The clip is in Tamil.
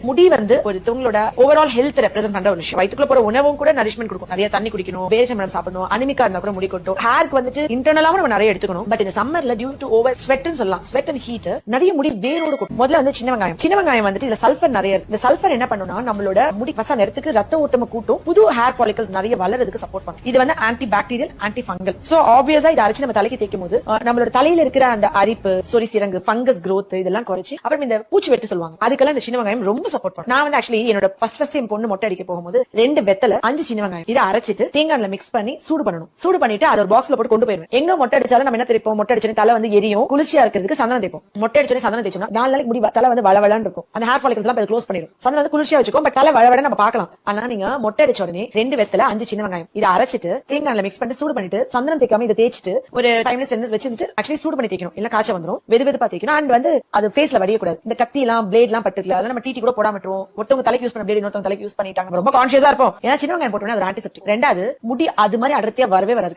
முடி வந்து ஒருத்தவங்களோட ஓவரால் ஹெல்த் ரெப்ரசென்ட் பண்ற ஒரு விஷயம். வயிற்றுக்குள்ள போற உணவும் கூட நரிஷ்மெண்ட் கொடுக்கும். நிறைய தண்ணி குடிக்கணும், பேரிச்சம்பழம் சாப்பிடணும், அனிமிக்கா இருந்தா கூட முடி கொட்டும். ஹேருக்கு வந்துட்டு இன்டர்னலாவும் நம்ம நிறைய எடுத்துக்கணும். பட் இந்த சம்மர்ல டியூ டு ஓவர் ஸ்வெட்னு சொல்லலாம், ஸ்வெட் அண்ட் ஹீட் நிறைய முடி வேரோடு கொட்டும். முதல்ல வந்து சின்ன வெங்காயம் வந்துட்டு இதுல சல்ஃபர் நிறைய. இந்த சல்ஃபர் என்ன பண்ணும்னா நம்மளோட முடி ஃபர்ஸ்ட் நேரத்துக்கு ரத்த ஓட்டமா கூட்டும், புது ஹேர் ஃபாலிகல்ஸ் நிறைய வளர்றதுக்கு சப்போர்ட் பண்ணும். இது வந்து anti bacterial, anti fungal. So ஆப்வியஸா இதை அரைச்சு நம்ம தலைக்கு தேய்க்கும் போது நம்மளோட தலையில இருக்கிற அந்த அரிப்பு, சொறி சிரங்கு, ஃபங்கஸ் growth இதெல்லாம் குறைச்சு அப்புறம் இந்த பூச்சி வெட்டு சொல்லுவாங்க, அதுக்கெல்லாம் இந்த சின்ன வெங்காயம் ரொம்ப சப்போர்ட் பண்ணும். நான் வந்து ஆக்சுவலி என்னோட ஃபர்ஸ்ட் டைம் பொண்ணு மொட்டை அடிக்க போகும்போது 2 வெத்தலை 5 சின்ன வெங்காயம் இதை அரைச்சிட்டு தேங்காய்ல மிக்ஸ் பண்ணி சூடு பண்ணணும். சூடு பண்ணிட்டு அதை ஒரு பாக்ஸ்ல போட்டு கொண்டு போயிருவேன். எங்க மொட்டை அடிச்சாலும் நம்ம என்ன தெரிப்போம், மொட்டை அடிச்சு தலை வந்து எரியும், குளிர்ச்சியா இருக்கிறதுக்கு சந்தனம் தேய்ப்போம். மொட்டை அடிச்சு சந்தனம் தேய்ச்சோம்னா 4 நாளைக்கு முடி தலை வந்து வளவளன்னு இருக்கும். அந்த ஹேர் ஃபாலிகல்ஸ் எல்லாம் க்ளோஸ் பண்ணிடும். சந்தனம் வந்து குளிர்ச்சியா வச்சுக்கும், பட் தலை வளவள நம்ம பார்க்கலாம். ஆனா நீங்க மொட்டை அடிச்ச உடனே 2 வெத்தலை 5 சின்ன வெங்காயம் இதை அரைச்சிட்டு தேங்காய்ல மிக்ஸ் பண்ணி சூடு பண்ணிட்டு சந்தனம் தேய்க்காம இதை தேய்ச்சிட்டு ஒரு 5 மினிட்ஸ் 10 மினிட்ஸ் வச்சுட்டு ஆக்சுவலி சூடு பண்ணி தேய்க்கணும். இல்ல காய்ச்சல் வந்துரும். வெதுவெதுப்பா தேய்க்கணும். அண்ட் வந்து அது ஃபேஸ்ல வடியக்கூடாது. இந்த கத்தி எல்லாம் பிளேட் எல்லாம் பட்டுக்கல, அதெல்லாம் நம்ம டிடி கூட போடாம விட்டுருவோம். ஒருத்தவங்க தலைக்கு யூஸ் பண்ண பிளேட் இன்னொருத்தவங்க தலைக்கு யூஸ் பண்ணிட்டாங்க. ரொம்ப கான்ஷியஸா இருப்போம். ஏன்னா சின்ன வெங்காயம் போட்டோம்னா அது ஆன்டிசெப்டிக். ரெண்டாவது முடி அது மாதிரி அடர்த்தியா வரவே வராது.